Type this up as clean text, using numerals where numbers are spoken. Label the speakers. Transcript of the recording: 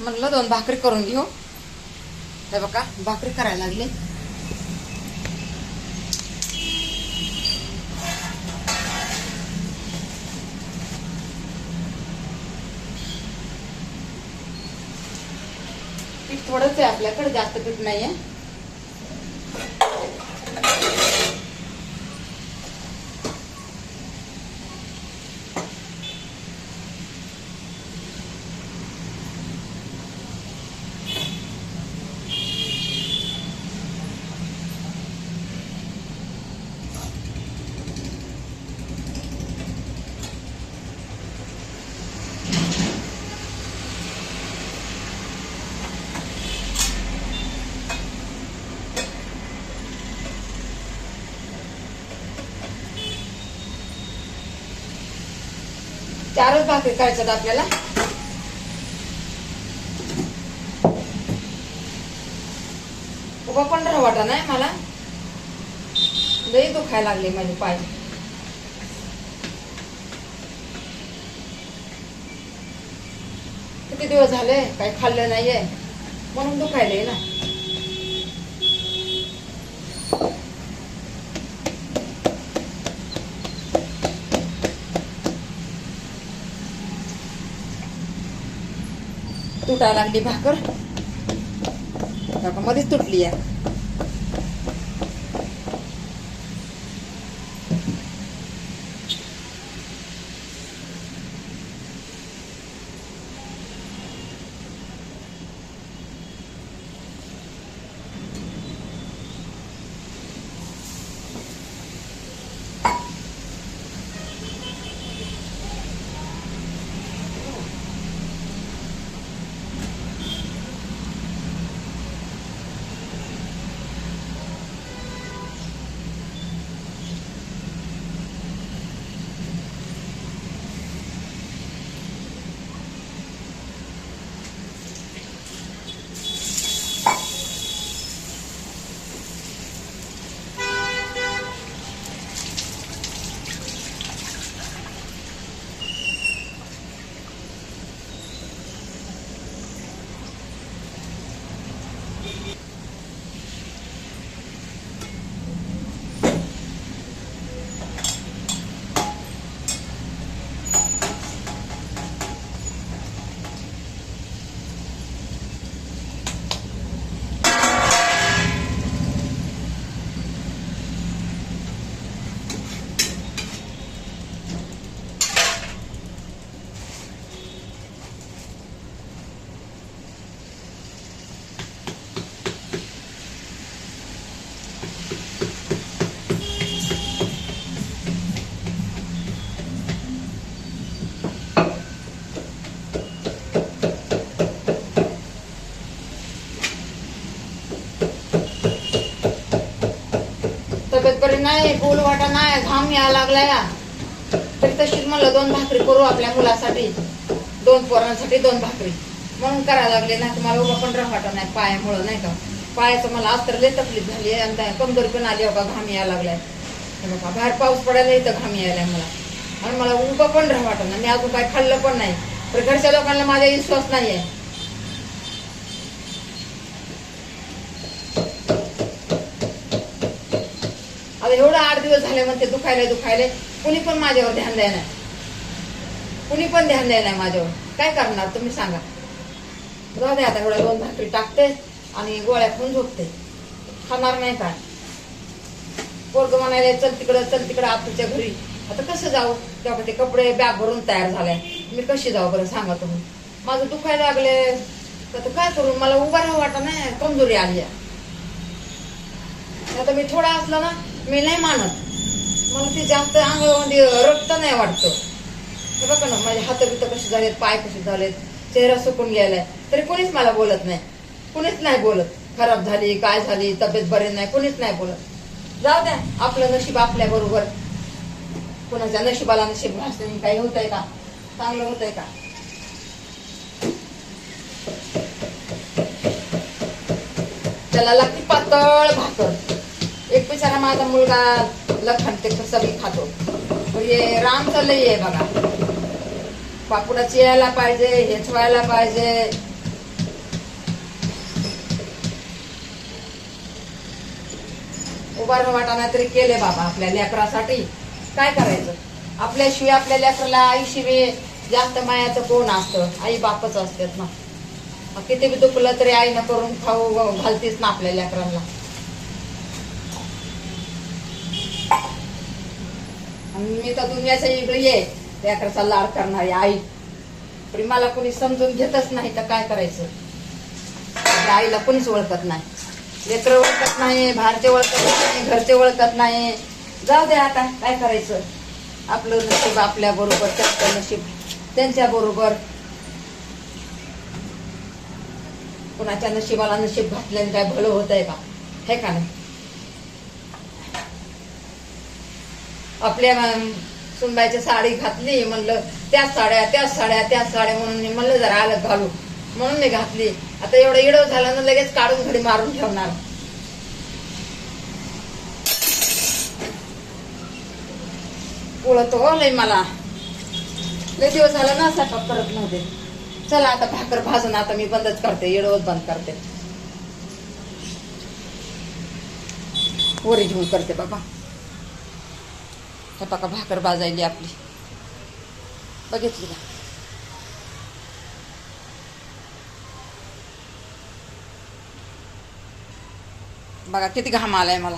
Speaker 1: म्हणलं 2 भाकरी करून घेऊ. हे बघा भाकरी करायला लागले. पीठ थोडंच आहे आपल्याकडे, जास्त पीठ नाहीये. चारच भाकरी करायच्यात आपल्याला. उभा पण वाटा नाही मला, लई दुखायला लागले माझे पाय. किती दिवस झाले काही खाल्लं नाहीये म्हणून दुखायले ना. तुटायला लागली भाकर, मध्येच तुटली आहे. तब्येत बरी नाही, बोल वाटा नाही, घाम यायला लागलाय. तरी तशीच म्हणलं 2 भाकरी करू आपल्या मुलासाठी, 2 पोरांसाठी 2 भाकरी म्हणून करायला लागले. नाही तुम्हाला उभा पण वाटा नाही पायामुळं, नाही का. पायाचं मला आज तर लय तकलीफ झाली आणि कमजोरी पण आली. बघा घाम यायला लागलाय. बघा बाहेर पाऊस पडायला इथं घाम यायलाय मला, आणि मला उभं पण वाटत नाही. मी अजून काय खाल्लं पण नाही, तर घरच्या लोकांना माझा विश्वास नाहीये. आता एवढं 8 दिवस झाले म्हणते दुखायले. कुणी पण माझ्यावर ध्यान द्याय नाही, कुणी पण ध्यान द्याय नाही माझ्यावर. काय करणार तुम्ही सांगा. जाऊ दे आता, एवढ्या 2 भाकरी टाकते आणि गोळ्या खाऊन झोपते. खाणार नाही काय. पोरग म्हणाले चल तिकडं आतूच्या घरी. आता कसं जाऊ, तेव्हा ते कपडे बॅग भरून तयार झालाय, मी कशी जाऊ बरं सांगा तुम्ही. माझं दुखायला लागले तर काय करू, मला उभा राहा वाटा नाही, कमजोरी आली आहे. आता मी थोडा असला ना, मी नाही मानत, मला ते जास्त अंगामध्ये रक्त नाही वाटतं. हे बघा ना माझे हात बित कसे झालेत, पाय कसे झालेत, चेहरा सुकून गेलाय, तरी कोणीच मला बोलत नाही. कुणीच नाही बोलत खराब झाली काय झाली, तब्येत बरी नाही, कोणीच नाही बोलत. जाऊ द्या, आपलं नशीब आपल्या बरोबर. कोणाच्या नशिबाला नशीब घासणे काही होतंय का, चांगलं होतंय का. त्याला लागती पातळ भाकर. एक बिचारा माझा मुलगा लखन ते सगळी खातो. म्हणजे रामचं लय आहे बघा, पापुडाची यायला पाहिजे, हेच व्हायला पाहिजे. उभारणं वाटाणा तरी केले बाबा आपल्या लेकरासाठी. काय करायचं, आपल्याशिवाय आपल्या लेकराला आईशिवाय जास्त मायाचं कोण असतं, आई बापच असतात ना. मग किती बी दुखलं तरी आईनं करून खाऊ घालतीस ना आपल्या लेकरांना. मी तर दुनियाचा इगळी आहे, लेकराचा लाड करणारी आई. तरी मला कोणी समजून घेतच नाही तर काय करायचं. आपल्या आईला कोणीच ओळखत नाही, लेकरं ओळखत नाही, बाहेरचे ओळखत नाही, घरचे ओळखत नाही. जाऊ दे आता, काय करायचं. आपलं नशीब आपल्या बरोबर, त्यांचं नशीब त्यांच्या बरोबर. कुणाच्या नशिबाला नशीब घातल्याने काय भलं होत आहे का, हे का नाही. आपल्या सुनबाईची साडी घातली, म्हणलं त्याच साड्या म्हणून म्हणलं जरा अलग घालू म्हणून मी घातली. आता एवढं इडव झालं ना, लगेच काढून घडी मारून ठेवणार. ओळखतो हो लय मला, लय दिवस झाला ना स्वयंपाक करत नव्हते. चला आता भाकर भाजून आता मी बंदच करते, इडवच बंद करते, वरी घेऊन करते बाबा. हे बघा भाकर भाजायली आपली, बघितली का. बघा किती घाम आलाय मला.